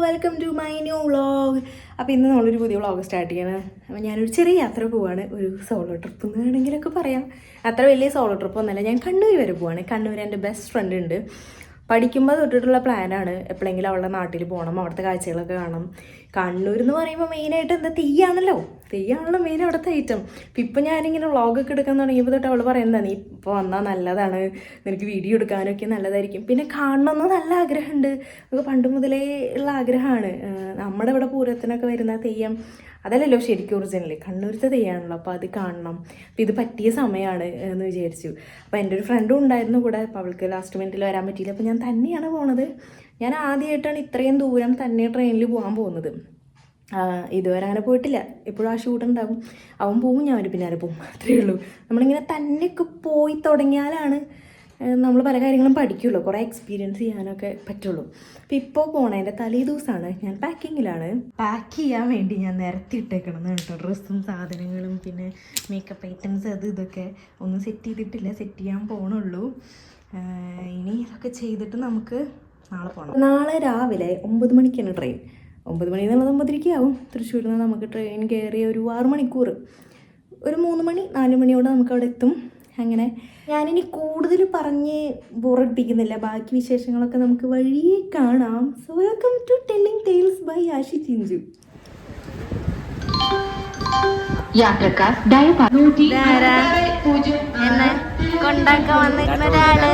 Welcome to my new vlog. അപ്പോൾ ഇന്ന് നമ്മളൊരു പുതിയ വ്ളോഗ് സ്റ്റാർട്ട് ചെയ്യണം. അപ്പോൾ ഞാനൊരു ചെറിയ യാത്ര പോവാണ്, ഒരു സോളോ ട്രിപ്പ് എന്ന് വേണമെങ്കിലൊക്കെ പറയാം. അത്ര വലിയ സോളോ ട്രിപ്പ് ഒന്നുമല്ല, ഞാൻ കണ്ണൂർ വരെ പോവാണ്. കണ്ണൂർ എൻ്റെ ബെസ്റ്റ് ഫ്രണ്ട് ഉണ്ട്. പഠിക്കുമ്പോൾ തൊട്ടിട്ടുള്ള പ്ലാനാണ് എപ്പോഴെങ്കിലും അവളുടെ നാട്ടിൽ പോകണം, അവിടുത്തെ കാഴ്ചകളൊക്കെ കാണണം. കണ്ണൂർ എന്ന് പറയുമ്പോൾ മെയിനായിട്ട് എന്താ തെയ്യാണല്ലോ മെയിൻ അവിടുത്തെ ഐറ്റം. അപ്പം ഇപ്പം ഞാനിങ്ങനെ വ്ളോഗൊക്കെ എടുക്കാൻ തുടങ്ങിയപ്പോൾ തൊട്ട് അവൾ പറയുന്നത് നീ ഇപ്പോൾ വന്നാൽ നല്ലതാണ്, നിനക്ക് വീഡിയോ എടുക്കാനൊക്കെ നല്ലതായിരിക്കും, പിന്നെ കാണണമെന്ന് നല്ല ആഗ്രഹമുണ്ട്. നമുക്ക് പണ്ട് മുതലേ ഉള്ള ആഗ്രഹമാണ്. നമ്മുടെ ഇവിടെ പൂരത്തിനൊക്കെ വരുന്ന തെയ്യം അതല്ലല്ലോ ശരിക്കും ഒറിജിനൽ കണ്ണൂരത്തെ തെയ്യാണല്ലോ, അപ്പോൾ അത് കാണണം. അപ്പോൾ ഇത് പറ്റിയ സമയമാണ് എന്ന് വിചാരിച്ചു. അപ്പോൾ എൻ്റെ ഒരു ഫ്രണ്ടും ഉണ്ടായിരുന്നു കൂടെ. അപ്പോൾ അവൾക്ക് ലാസ്റ്റ് മിനിറ്റിൽ വരാൻ പറ്റിയില്ല. അപ്പോൾ ഞാൻ തന്നെയാണ് പോണത്. ഞാൻ ആദ്യമായിട്ടാണ് ഇത്രയും ദൂരം തന്നെ ട്രെയിനിൽ പോകാൻ പോകുന്നത്. ഇതുവരെ അങ്ങനെ പോയിട്ടില്ല. എപ്പോഴും ആ ഷൂട്ട് ഉണ്ടാവും, അവൻ പോവും, ഞാൻ ഒരു പിന്നാലെ പോവും, അത്രയേ ഉള്ളൂ. നമ്മളിങ്ങനെ തന്നെയൊക്കെ പോയി തുടങ്ങിയാലാണ് നമ്മൾ പല കാര്യങ്ങളും പഠിക്കുള്ളൂ, കുറേ എക്സ്പീരിയൻസ് ചെയ്യാനൊക്കെ പറ്റുള്ളൂ. അപ്പോൾ ഇപ്പോൾ പോണതിൻ്റെ തലേ ദിവസമാണ്, ഞാൻ പാക്കിങ്ങിലാണ്. പാക്ക് ചെയ്യാൻ വേണ്ടി ഞാൻ നിരത്തിയിട്ടേക്കണം കേട്ടോ, ഡ്രസ്സും സാധനങ്ങളും പിന്നെ മേക്കപ്പ് ഐറ്റംസ് അത് ഇതൊക്കെ ഒന്നും സെറ്റ് ചെയ്തിട്ടില്ല, സെറ്റ് ചെയ്യാൻ പോകണുള്ളൂ. ഇനി ഇതൊക്കെ ചെയ്തിട്ട് നമുക്ക് നാളെ പോകണം. നാളെ രാവിലെ 9 മണിക്കാണ് ട്രെയിൻ. 9 മണി എന്നുള്ളത് 9:30 ആവും. തൃശ്ശൂരിൽ നിന്ന് നമുക്ക് ട്രെയിൻ കയറി ഒരു 6 മണിക്കൂർ, ഒരു 3 മണി 4 മണിയോടെ നമുക്ക് അവിടെ എത്തും. അങ്ങനെ ഞാനിനി കൂടുതൽ പറഞ്ഞ് ബോറടിപ്പിക്കുന്നില്ല, ബാക്കി വിശേഷങ്ങളൊക്കെ നമുക്ക് വഴിയേ കാണാം. So welcome to telling tales by Ashi Chinchu. എന്നെ കൊണ്ടാക്കാൻ വന്നിരുന്ന ഒരാള്.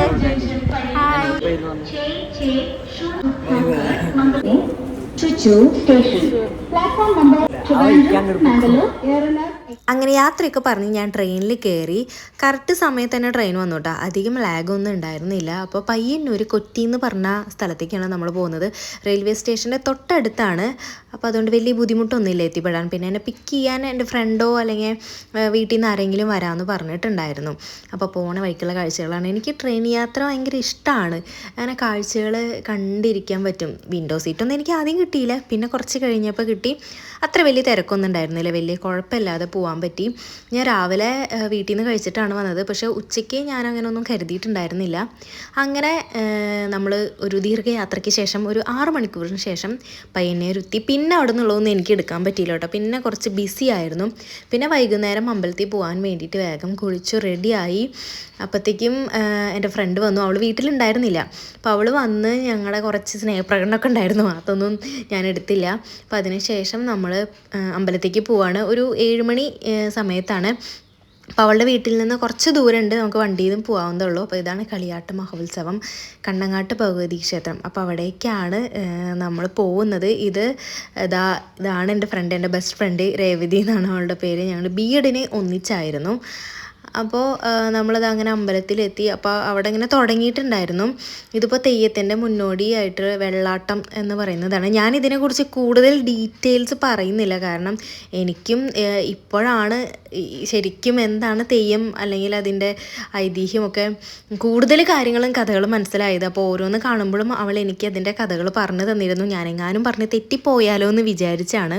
അങ്ങനെ യാത്രയൊക്കെ പറഞ്ഞ് ഞാൻ ട്രെയിനിൽ കയറി. കറക്റ്റ് സമയത്ത് തന്നെ ട്രെയിൻ വന്നു കേട്ടോ, അധികം ലാഗൊന്നും ഉണ്ടായിരുന്നില്ല. അപ്പോൾ പയ്യന്നൂർ കൊച്ചി എന്ന് പറഞ്ഞ സ്ഥലത്തേക്കാണ് നമ്മൾ പോകുന്നത്. റെയിൽവേ സ്റ്റേഷൻ്റെ തൊട്ടടുത്താണ്. അപ്പോൾ അതുകൊണ്ട് വലിയ ബുദ്ധിമുട്ടൊന്നുമില്ല എത്തിപ്പെടാൻ. പിന്നെ എന്നെ പിക്ക് ചെയ്യാൻ എൻ്റെ ഫ്രണ്ടോ അല്ലെങ്കിൽ വീട്ടിൽ നിന്ന് ആരെങ്കിലും വരാമെന്ന് പറഞ്ഞിട്ടുണ്ടായിരുന്നു. അപ്പോൾ പോണ വഴിക്കുള്ള കാഴ്ചകളാണ്. എനിക്ക് ട്രെയിൻ യാത്ര ഭയങ്കര ഇഷ്ടമാണ്. അങ്ങനെ കാഴ്ചകൾ കണ്ടിരിക്കാൻ പറ്റും. വിൻഡോ സീറ്റൊന്നും എനിക്ക് ആദ്യം കിട്ടിയില്ല, പിന്നെ കുറച്ച് കഴിഞ്ഞപ്പോൾ കിട്ടി. അത്ര വലിയ തിരക്കൊന്നും ഉണ്ടായിരുന്നില്ല, വലിയ കുഴപ്പമില്ലാതെ പോകാൻ പറ്റി. ഞാൻ രാവിലെ വീട്ടിൽ നിന്ന് കഴിച്ചിട്ടാണ് വന്നത്, പക്ഷേ ഉച്ചയ്ക്ക് ഞാൻ അങ്ങനെ ഒന്നും കരുതിയിട്ടുണ്ടായിരുന്നില്ല. അങ്ങനെ നമ്മൾ ഒരു ദീർഘയാത്രയ്ക്ക് ശേഷം ഒരു 6 മണിക്കൂറിന് ശേഷം പയ്യന്നൂരെത്തി. പിന്നെ അവിടെ നിന്നുള്ളതൊന്നും എനിക്ക് എടുക്കാൻ പറ്റിയില്ല കേട്ടോ, പിന്നെ കുറച്ച് ബിസി ആയിരുന്നു. പിന്നെ വൈകുന്നേരം അമ്പലത്തിൽ പോകാൻ വേണ്ടിയിട്ട് വേഗം കുളിച്ചു റെഡിയായി. അപ്പോഴത്തേക്കും എൻ്റെ ഫ്രണ്ട് വന്നു. അവൾ വീട്ടിലുണ്ടായിരുന്നില്ല. അപ്പോൾ അവൾ വന്ന് ഞങ്ങളുടെ കുറച്ച് സ്നേഹപ്രകടനമൊക്കെ ഉണ്ടായിരുന്നു, അതൊന്നും ഞാൻ എടുത്തില്ല. അപ്പോൾ അതിനുശേഷം നമ്മൾ അമ്പലത്തേക്ക് പോവാണ്. ഒരു 7 മണി സമയത്താണ്. അപ്പോൾ അവളുടെ വീട്ടിൽ നിന്ന് കുറച്ച് ദൂരമുണ്ട്, നമുക്ക് വണ്ടിയിൽ നിന്നും പോകാവുന്നതുള്ളൂ. അപ്പോൾ ഇതാണ് കളിയാട്ട് മഹോത്സവം, കണ്ണങ്ങാട്ട് ഭഗവതി ക്ഷേത്രം. അപ്പോൾ അവിടേക്കാണ് നമ്മൾ പോകുന്നത്. ഇതാണ് എൻ്റെ ഫ്രണ്ട്, എൻ്റെ ബെസ്റ്റ് ഫ്രണ്ട് രേവതി എന്നാണ് അവളുടെ പേര്. ഞങ്ങൾ B.Edന് ഒന്നിച്ചായിരുന്നു. അപ്പോൾ നമ്മളത് അങ്ങനെ അമ്പലത്തിലെത്തി. അപ്പോൾ അവിടെ ഇങ്ങനെ തുടങ്ങിയിട്ടുണ്ടായിരുന്നു. ഇതിപ്പോൾ തെയ്യത്തിൻ്റെ മുന്നോടിയായിട്ട് വെള്ളാട്ടം എന്ന് പറയുന്നതാണ്. ഞാനിതിനെക്കുറിച്ച് കൂടുതൽ ഡീറ്റെയിൽസ് പറയുന്നില്ല, കാരണം എനിക്കും ഇപ്പോഴാണ് ശരിക്കും എന്താണ് തെയ്യം അല്ലെങ്കിൽ അതിൻ്റെ ഐതിഹ്യമൊക്കെ കൂടുതൽ കാര്യങ്ങളും കഥകളും മനസ്സിലായത്. അപ്പോൾ ഓരോന്ന് കാണുമ്പോഴും അവൾ എനിക്ക് അതിൻ്റെ കഥകൾ പറഞ്ഞു തന്നിരുന്നു. ഞാനെങ്ങാനും പറഞ്ഞ് തെറ്റിപ്പോയാലോ എന്ന് വിചാരിച്ചാണ്.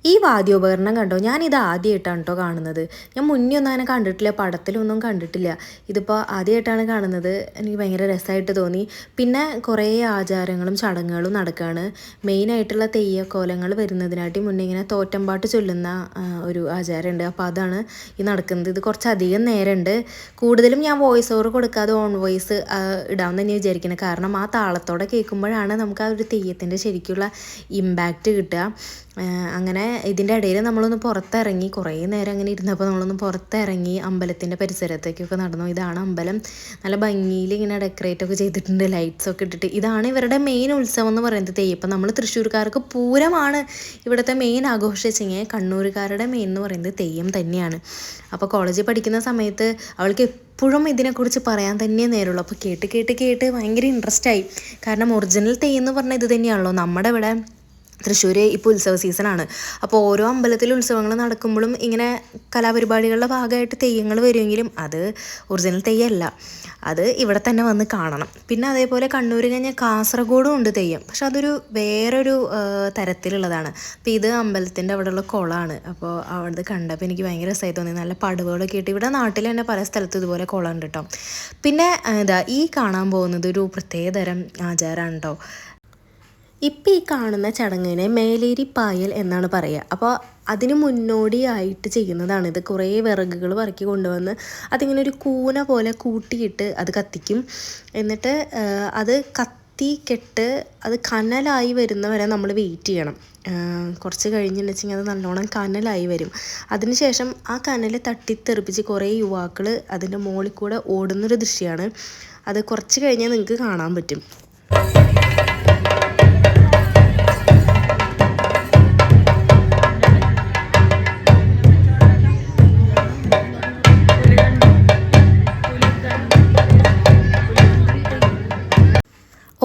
ഈ വാദ്യോപകരണം കണ്ടോ, ഞാനിത് ആദ്യമായിട്ടാണ് കേട്ടോ കാണുന്നത്. ഞാൻ മുന്നേ ഒന്നും അങ്ങനെ കണ്ടിട്ടില്ല, പടത്തിലൊന്നും കണ്ടിട്ടില്ല. ഇതിപ്പോൾ ആദ്യമായിട്ടാണ് കാണുന്നത്. എനിക്ക് ഭയങ്കര രസമായിട്ട് തോന്നി. പിന്നെ കുറേ ആചാരങ്ങളും ചടങ്ങുകളും നടക്കുകയാണ്. മെയിനായിട്ടുള്ള തെയ്യക്കോലങ്ങൾ വരുന്നതിനായിട്ട് മുന്നേ ഇങ്ങനെ തോറ്റമ്പാട്ട് ചൊല്ലുന്ന ഒരു ആചാരമുണ്ട്. അപ്പോൾ അതാണ് ഈ നടക്കുന്നത്. ഇത് കുറച്ചധികം നേരമുണ്ട്. കൂടുതലും ഞാൻ വോയിസ് ഓവർ കൊടുക്കാതെ ഓൺ വോയിസ് ഇടാമെന്ന് തന്നെ വിചാരിക്കുന്നത്. കാരണം ആ താളത്തോടെ കേൾക്കുമ്പോഴാണ് നമുക്ക് ആ ഒരു തെയ്യത്തിൻ്റെ ശരിക്കുള്ള ഇമ്പാക്റ്റ് കിട്ടുക. അങ്ങനെ ഇതിൻ്റെ ഇടയിൽ നമ്മളൊന്ന് പുറത്തിറങ്ങി, കുറേ നേരം അങ്ങനെ ഇരുന്നപ്പോൾ നമ്മളൊന്ന് പുറത്തിറങ്ങി അമ്പലത്തിൻ്റെ പരിസരത്തേക്കൊക്കെ നടന്നു. ഇതാണ് അമ്പലം, നല്ല ഭംഗിയിൽ ഇങ്ങനെ ഡെക്കറേറ്റൊക്കെ ചെയ്തിട്ടുണ്ട്, ലൈറ്റ്സൊക്കെ ഇട്ടിട്ട്. ഇതാണ് ഇവരുടെ മെയിൻ ഉത്സവം എന്ന് പറയുന്നത് തെയ്യം. ഇപ്പം നമ്മൾ തൃശ്ശൂർക്കാർക്ക് പൂരമാണ് ഇവിടുത്തെ മെയിൻ ആഘോഷിച്ചെങ്കിൽ കണ്ണൂരുകാരുടെ മെയിൻ എന്ന് പറയുന്നത് തെയ്യം തന്നെയാണ്. അപ്പോൾ കോളേജിൽ പഠിക്കുന്ന സമയത്ത് അവൾക്ക് എപ്പോഴും ഇതിനെക്കുറിച്ച് പറയാൻ തന്നെ നേരമുള്ളൂ. അപ്പോൾ കേട്ട് ഭയങ്കര ഇൻട്രസ്റ്റ് ആയി. കാരണം ഒറിജിനൽ തെയ്യം എന്ന് പറഞ്ഞാൽ ഇത് തന്നെയാണല്ലോ. നമ്മുടെ ഇവിടെ തൃശ്ശൂർ ഇപ്പോൾ ഉത്സവ സീസണാണ്. അപ്പോൾ ഓരോ അമ്പലത്തിൽ ഉത്സവങ്ങൾ നടക്കുമ്പോഴും ഇങ്ങനെ കലാപരിപാടികളുടെ ഭാഗമായിട്ട് തെയ്യങ്ങൾ വരുമെങ്കിലും അത് ഒറിജിനൽ തെയ്യമല്ല, അത് ഇവിടെ തന്നെ വന്ന് കാണണം. പിന്നെ അതേപോലെ കണ്ണൂർ കഴിഞ്ഞാൽ കാസർഗോഡും ഉണ്ട് തെയ്യം, പക്ഷെ അതൊരു വേറൊരു തരത്തിലുള്ളതാണ്. അപ്പോൾ ഇത് അമ്പലത്തിൻ്റെ അവിടെയുള്ള കുളമാണ്. അപ്പോൾ അവിടുന്ന് കണ്ടപ്പോൾ എനിക്ക് ഭയങ്കര രസമായി തോന്നി. നല്ല പടവുകളൊക്കെ ഇട്ട്, ഇവിടെ നാട്ടിൽ തന്നെ പല സ്ഥലത്തും ഇതുപോലെ കുളം ഉണ്ട് കേട്ടോ. പിന്നെ ഈ കാണാൻ പോകുന്നത് ഒരു പ്രത്യേകതരം ആചാരമാണ് കേട്ടോ. ഇപ്പം ഈ കാണുന്ന ചടങ്ങിനെ മേലേരി പായൽ എന്നാണ് പറയുക. അപ്പോൾ അതിന് മുന്നോടിയായിട്ട് ചെയ്യുന്നതാണിത്. കുറേ വിറകുകൾ പറക്കി കൊണ്ടുവന്ന് അതിങ്ങനെ ഒരു കൂന പോലെ കൂട്ടിയിട്ട് അത് കത്തിക്കും. എന്നിട്ട് അത് കെട്ട് അത് കനലായി വരുന്നവരെ നമ്മൾ വെയിറ്റ് ചെയ്യണം. കുറച്ച് കഴിഞ്ഞിട്ടുണ്ടെങ്കിൽ അത് നല്ലോണം കനലായി വരും. അതിനുശേഷം ആ കനൽ തട്ടിത്തെറിപ്പിച്ച് കുറേ യുവാക്കൾ അതിൻ്റെ മുകളിൽ കൂടെ ഓടുന്നൊരു ദൃശ്യമാണ്. അത് കുറച്ച് കഴിഞ്ഞാൽ നിങ്ങൾക്ക് കാണാൻ പറ്റും.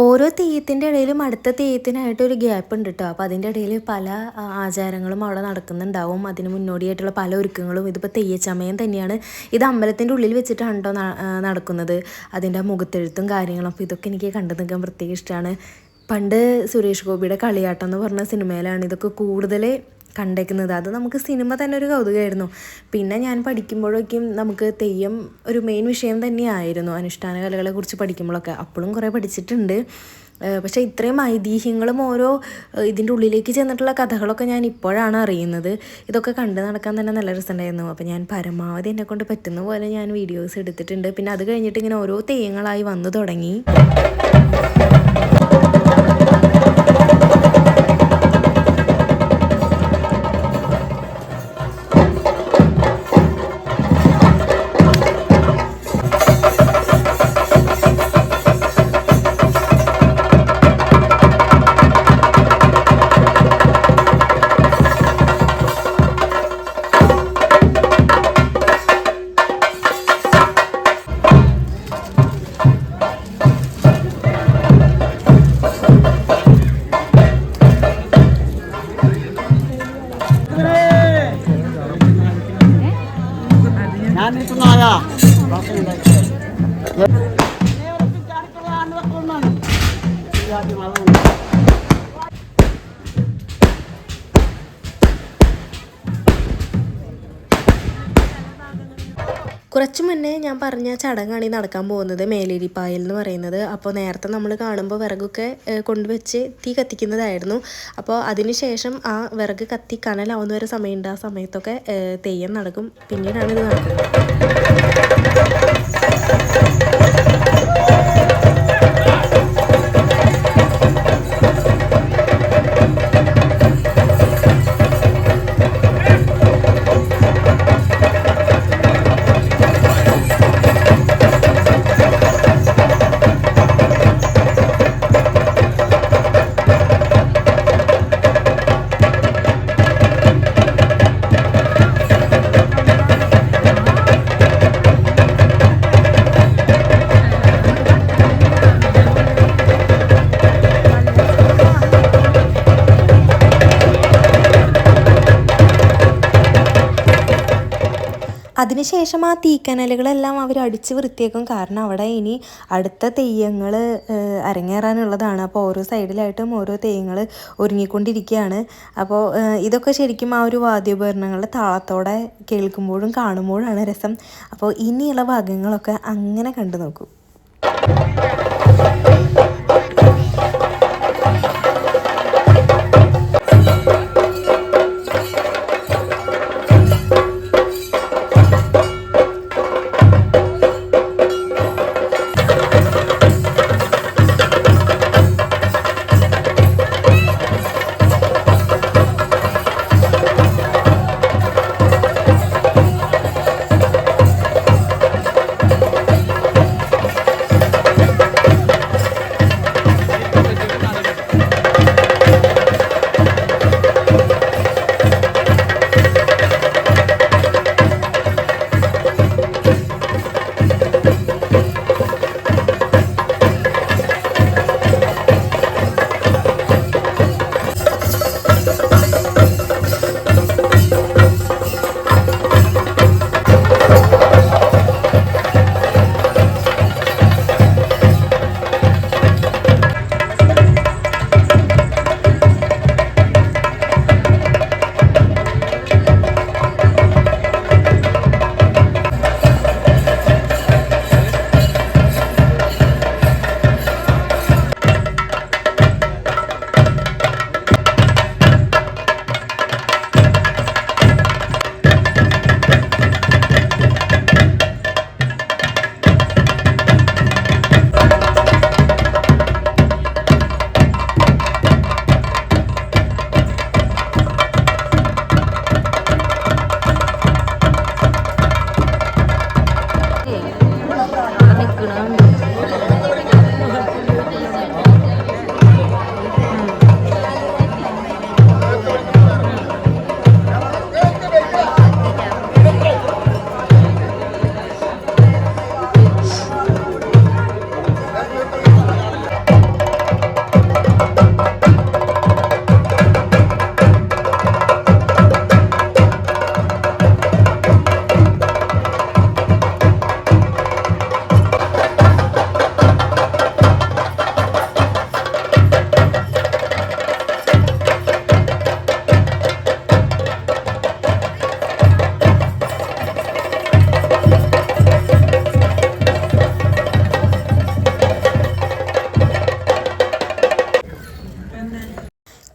ഓരോ തെയ്യത്തിൻ്റെ ഇടയിലും അടുത്ത തെയ്യത്തിനായിട്ട് ഒരു ഗ്യാപ്പ് ഉണ്ട് കേട്ടോ. അപ്പോൾ അതിൻ്റെ ഇടയിൽ പല ആചാരങ്ങളും അവിടെ നടക്കുന്നുണ്ടാവും. അതിന് മുന്നോടിയായിട്ടുള്ള പല ഒരുക്കങ്ങളും. ഇതിപ്പോൾ തെയ്യച്ചമയം തന്നെയാണ്. ഇത് അമ്പലത്തിൻ്റെ ഉള്ളിൽ വെച്ചിട്ടാണ് കേട്ടോ നടക്കുന്നത്. അതിൻ്റെ മുഖത്തെഴുത്തും കാര്യങ്ങളും. അപ്പോൾ ഇതൊക്കെ എനിക്ക് കണ്ടു നിൽക്കാൻ പ്രത്യേകം ഇഷ്ടമാണ്. പണ്ട് സുരേഷ് ഗോപിയുടെ കളിയാട്ടം എന്ന് പറഞ്ഞ സിനിമയിലാണ് ഇതൊക്കെ കൂടുതൽ കണ്ടേക്കുന്നത്. അത് നമുക്ക് സിനിമ തന്നെ ഒരു കൗതുകമായിരുന്നു. പിന്നെ ഞാൻ പഠിക്കുമ്പോഴൊക്കെയും നമുക്ക് തെയ്യം ഒരു മെയിൻ വിഷയം തന്നെയായിരുന്നു. അനുഷ്ഠാന കലകളെക്കുറിച്ച് പഠിക്കുമ്പോഴൊക്കെ അപ്പോഴും കുറേ പഠിച്ചിട്ടുണ്ട്. പക്ഷേ ഇത്രയും ഐതിഹ്യങ്ങളും ഓരോ ഇതിൻ്റെ ഉള്ളിലേക്ക് ചെന്നിട്ടുള്ള കഥകളൊക്കെ ഞാൻ ഇപ്പോഴാണ് അറിയുന്നത്. ഇതൊക്കെ കണ്ടു നടക്കാൻ തന്നെ നല്ല രസമുണ്ടായിരുന്നു. അപ്പോൾ ഞാൻ പരമാവധി എന്നെക്കൊണ്ട് പറ്റുന്ന പോലെ ഞാൻ വീഡിയോസ് എടുത്തിട്ടുണ്ട്. പിന്നെ അത് കഴിഞ്ഞിട്ട് ഇങ്ങനെ ഓരോ തെയ്യങ്ങളായി വന്നു തുടങ്ങി. കുറച്ച് മുന്നേ ഞാൻ പറഞ്ഞ ചടങ്ങാണ് ഈ നടക്കാൻ പോകുന്നത്, മേലേരിപ്പായൽ എന്ന് പറയുന്നത്. അപ്പോൾ നേരത്തെ നമ്മൾ കാണുമ്പോൾ വിറകൊക്കെ കൊണ്ടുവച്ച് തീ കത്തിക്കുന്നതായിരുന്നു. അപ്പോൾ അതിന് ശേഷം ആ വിറക് കത്തി കനലാവുന്ന ഒരു സമയമുണ്ട്. ആ സമയത്തൊക്കെ തെയ്യം നടക്കും. പിന്നീടാണ് ഇത് നടക്കുന്നത്. അതിനുശേഷം ആ തീക്കനലുകളെല്ലാം അവർ അടിച്ച് വൃത്തിയാക്കും. കാരണം അവിടെ ഇനി അടുത്ത തെയ്യങ്ങൾ അരങ്ങേറാനുള്ളതാണ്. അപ്പോൾ ഓരോ സൈഡിലായിട്ടും ഓരോ തെയ്യങ്ങൾ ഒരുങ്ങിക്കൊണ്ടിരിക്കുകയാണ്. അപ്പോൾ ഇതൊക്കെ ശരിക്കും ആ ഒരു വാദ്യോപകരണങ്ങളുടെ താളത്തോടെ കേൾക്കുമ്പോഴും കാണുമ്പോഴാണ് രസം. അപ്പോൾ ഇനിയുള്ള ഭാഗങ്ങളൊക്കെ അങ്ങനെ കണ്ടു നോക്കൂ.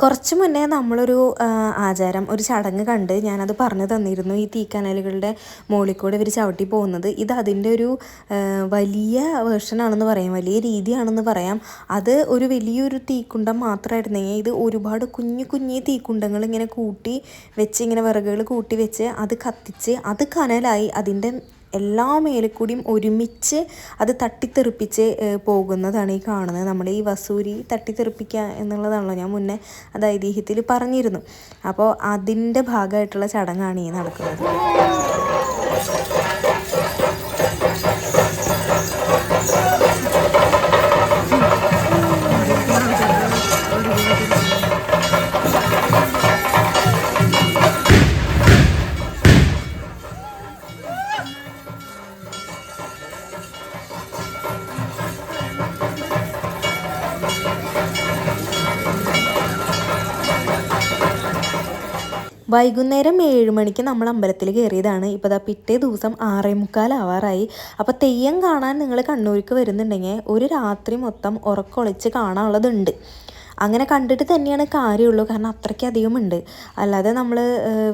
കുറച്ച് മുന്നേ നമ്മളൊരു ആചാരം, ഒരു ചടങ്ങ് കണ്ട് ഞാനത് പറഞ്ഞു തന്നിരുന്നു. ഈ തീക്കനലുകളുടെ മുകളിൽ കൂടെ ഇവർ ചവിട്ടി പോകുന്നത്. ഇത് അതിൻ്റെ ഒരു വലിയ വേർഷനാണെന്ന് പറയാം, വലിയ രീതിയാണെന്ന് പറയാം. അത് ഒരു വലിയൊരു തീക്കുണ്ടം മാത്രമായിരുന്നെങ്കിൽ ഇത് ഒരുപാട് കുഞ്ഞു കുഞ്ഞു തീക്കുണ്ടങ്ങൾ ഇങ്ങനെ കൂട്ടി വെച്ച്, ഇങ്ങനെ വിറകുകൾ കൂട്ടി വെച്ച് അത് കത്തിച്ച് അത് കനലായി അതിൻ്റെ എല്ലാ മേലെക്കൂടിയും ഒരുമിച്ച് അത് തട്ടിത്തെറിപ്പിച്ച് പോകുന്നതാണ് ഈ കാണുന്നത്. നമ്മൾ ഈ വസൂരി തട്ടിത്തെറിപ്പിക്കുക എന്നുള്ളതാണല്ലോ ഞാൻ മുന്നേ അത് ഐതിഹ്യത്തിൽ പറഞ്ഞിരുന്നു. അപ്പോൾ അതിൻ്റെ ഭാഗമായിട്ടുള്ള ചടങ്ങാണ് ഈ നടക്കുന്നത്. വൈകുന്നേരം 7 മണിക്ക് നമ്മൾ അമ്പലത്തിൽ കയറിയതാണ്. ഇപ്പോൾ ദാ പിറ്റേ ദിവസം 6:45 ആവാറായി. അപ്പോൾ തെയ്യം കാണാൻ നിങ്ങൾ കണ്ണൂർക്ക് വരുന്നുണ്ടെങ്കിൽ ഒരു രാത്രി മൊത്തം ഉറക്കൊളിച്ച് കാണാനുള്ളതുണ്ട്. അങ്ങനെ കണ്ടിട്ട് തന്നെയാണ് കാര്യമുള്ളൂ, കാരണം അത്രയ്ക്കധികം ഉണ്ട്. അല്ലാതെ നമ്മൾ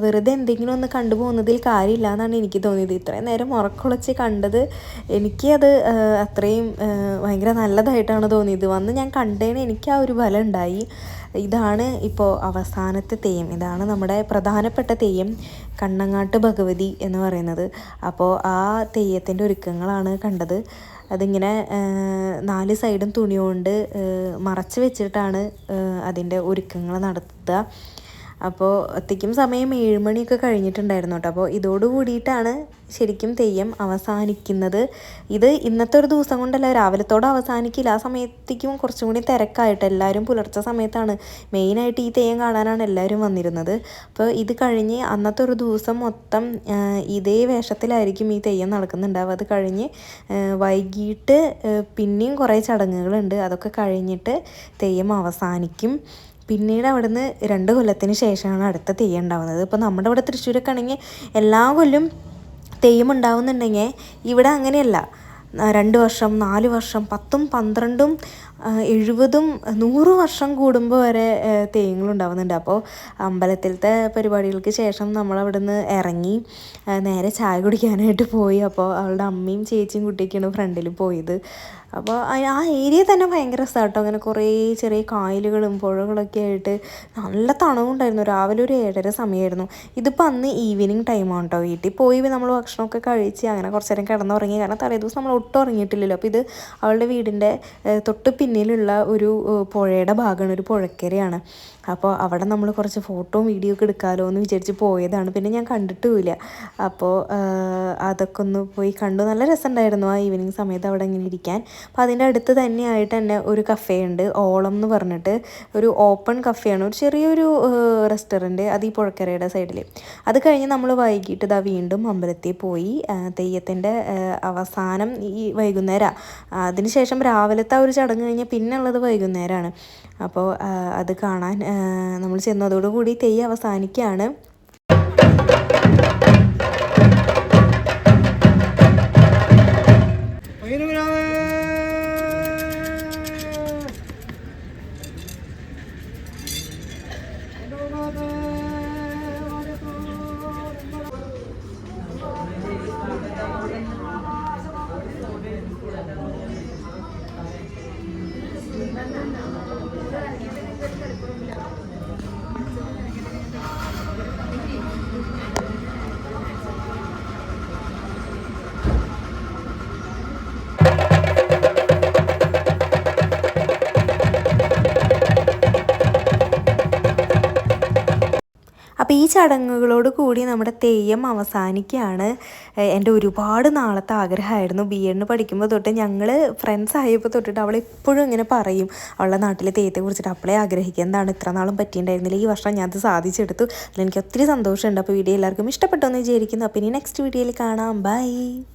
വെറുതെ എന്തെങ്കിലും ഒന്ന് കണ്ടുപോകുന്നതിൽ കാര്യമില്ല എന്നാണ് എനിക്ക് തോന്നിയത്. ഇത്രയും നേരം ഉറക്കൊളിച്ച് കണ്ടത് എനിക്കത് അത്രയും ഭയങ്കര നല്ലതായിട്ടാണ് തോന്നിയത്. വന്ന് ഞാൻ കണ്ടതിന് എനിക്ക് ആ ഒരു ബലം ഉണ്ടായി. ഇതാണ് ഇപ്പോൾ അവസാനത്തെ തെയ്യം. ഇതാണ് നമ്മുടെ പ്രധാനപ്പെട്ട തെയ്യം, കണ്ണങ്ങാട്ട് ഭഗവതി എന്ന് പറയുന്നത്. അപ്പോൾ ആ തെയ്യത്തിൻ്റെ ഒരുക്കങ്ങളാണ് കണ്ടത്. അതിങ്ങനെ 4 സൈഡും തുണി കൊണ്ട് മറച്ച് വെച്ചിട്ടാണ് അതിൻ്റെ ഒരുക്കങ്ങൾ നടത്തുക. അപ്പോൾ അത്തേക്കും സമയം 7 മണിയൊക്കെ കഴിഞ്ഞിട്ടുണ്ടായിരുന്നു കേട്ടോ. അപ്പോൾ ഇതോട് കൂടിയിട്ടാണ് ശരിക്കും തെയ്യം അവസാനിക്കുന്നത്. ഇത് ഇന്നത്തെ ഒരു ദിവസം കൊണ്ടല്ല, രാവിലത്തോടെ അവസാനിക്കില്ല. ആ സമയത്തേക്കും കുറച്ചും കൂടി തിരക്കായിട്ട് എല്ലാവരും പുലർച്ചെ സമയത്താണ് മെയിനായിട്ട് ഈ തെയ്യം കാണാനാണ് എല്ലാവരും വന്നിരുന്നത്. അപ്പോൾ ഇത് കഴിഞ്ഞ് അന്നത്തെ ഒരു ദിവസം മൊത്തം ഇതേ വേഷത്തിലായിരിക്കും ഈ തെയ്യം നടക്കുന്നുണ്ടാവുക. അത് കഴിഞ്ഞ് വൈകിട്ട് പിന്നെയും കുറേ ചടങ്ങുകളുണ്ട്. അതൊക്കെ കഴിഞ്ഞിട്ട് തെയ്യം അവസാനിക്കും. പിന്നീട് അവിടുന്ന് 2 കൊല്ലത്തിന് ശേഷമാണ് അടുത്ത തെയ്യം ഉണ്ടാവുന്നത്. ഇപ്പോൾ നമ്മുടെ ഇവിടെ തൃശ്ശൂരൊക്കെ ആണെങ്കിൽ എല്ലാ കൊല്ലം തെയ്യം ഉണ്ടാവുന്നുണ്ടെങ്കിൽ ഇവിടെ അങ്ങനെയല്ല. 2 വർഷം, 4 വർഷം, 10ഉം 12ഉം 70ഉം 100 വർഷം കൂടുമ്പോൾ വരെ തെയ്യങ്ങളുണ്ടാവുന്നുണ്ട്. അപ്പോൾ അമ്പലത്തിലത്തെ പരിപാടികൾക്ക് ശേഷം നമ്മളവിടെ നിന്ന് ഇറങ്ങി നേരെ ചായ കുടിക്കാനായിട്ട് പോയി. അപ്പോൾ അവളുടെ അമ്മയും ചേച്ചിയും കുട്ടിയൊക്കെയാണ് ഫ്രണ്ടിൽ പോയത്. അപ്പോൾ ആ ഏരിയ തന്നെ ഭയങ്കര രസമാട്ടോ. അങ്ങനെ കുറേ ചെറിയ കായലുകളും പുഴകളൊക്കെ ആയിട്ട് നല്ല തണവുണ്ടായിരുന്നു. രാവിലെ ഒരു 7:30 സമയമായിരുന്നു. ഇതിപ്പോൾ അന്ന് ഈവനിങ് ടൈമാണ് കേട്ടോ. വീട്ടിൽ പോയി നമ്മൾ ഭക്ഷണമൊക്കെ കഴിച്ച് അങ്ങനെ കുറച്ച് നേരം കിടന്നുറങ്ങി. കാരണം തലേദിവസം നമ്മൾ ഒട്ടും ഉറങ്ങിയിട്ടില്ലല്ലോ. അപ്പോൾ ഇത് അവളുടെ വീടിൻ്റെ തൊട്ട് പിന്നിലുള്ള ഒരു പുഴയുടെ ഭാഗമാണ്, ഒരു പുഴക്കരയാണ്. അപ്പോൾ അവിടെ നമ്മൾ കുറച്ച് ഫോട്ടോയും വീഡിയോ ഒക്കെ എടുക്കാമല്ലോ എന്ന് വിചാരിച്ച് പോയതാണ്. പിന്നെ ഞാൻ കണ്ടിട്ടുമില്ല. അപ്പോൾ അതൊക്കെ ഒന്ന് പോയി കണ്ടു. നല്ല രസമുണ്ടായിരുന്നു ആ ഈവനിങ് സമയത്ത് അവിടെ ഇങ്ങനെ ഇരിക്കാൻ. അപ്പോൾ അതിൻ്റെ അടുത്ത് തന്നെയായിട്ട് തന്നെ ഒരു കഫേ ഉണ്ട്, ഓളം എന്ന് പറഞ്ഞിട്ട് ഒരു ഓപ്പൺ കഫേയാണ്, ഒരു ചെറിയൊരു റെസ്റ്റോറൻറ്റ്. അത് ഈ പുഴക്കരയുടെ സൈഡിൽ. അത് കഴിഞ്ഞ് നമ്മൾ വൈകിട്ട് ഇതാ വീണ്ടും അമ്പലത്തിൽ പോയി. തെയ്യത്തിൻ്റെ അവസാനം ഈ വൈകുന്നേരം, അതിനുശേഷം രാവിലത്തെ ഒരു ചടങ്ങ് കഴിഞ്ഞാൽ പിന്നെ ഉള്ളത് വൈകുന്നേരമാണ്. അപ്പോൾ അത് കാണാൻ നമ്മൾ ചെന്നതോടുകൂടി തെയ്യം അവസാനിക്കുകയാണ്. അപ്പോൾ ഈ ചടങ്ങുകളോട് കൂടി നമ്മുടെ തെയ്യം അവസാനിക്കുകയാണ്. എൻ്റെ ഒരുപാട് നാളത്തെ ആഗ്രഹമായിരുന്നു. BEd പഠിക്കുമ്പോൾ തൊട്ട് ഞങ്ങൾ ഫ്രണ്ട്സ് ആയപ്പോൾ തൊട്ടിട്ട് അവൾ എപ്പോഴും ഇങ്ങനെ പറയും അവളുടെ നാട്ടിലെ തെയ്യത്തെ കുറിച്ചിട്ട്. അപ്പോഴേ ആഗ്രഹിക്കുക എന്താണ് ഇത്ര നാളും പറ്റിയിട്ടുണ്ടായിരുന്നില്ല. ഈ വർഷം ഞാൻ അത് സാധിച്ചെടുത്തു. അതിലെനിക്ക് ഒത്തിരി സന്തോഷമുണ്ട്. അപ്പോൾ വീഡിയോ എല്ലാവർക്കും ഇഷ്ടപ്പെട്ടു എന്ന് വിചാരിക്കുന്നു. അപ്പോൾ ഇനി നെക്സ്റ്റ് വീഡിയോയിൽ കാണാം. ബൈ.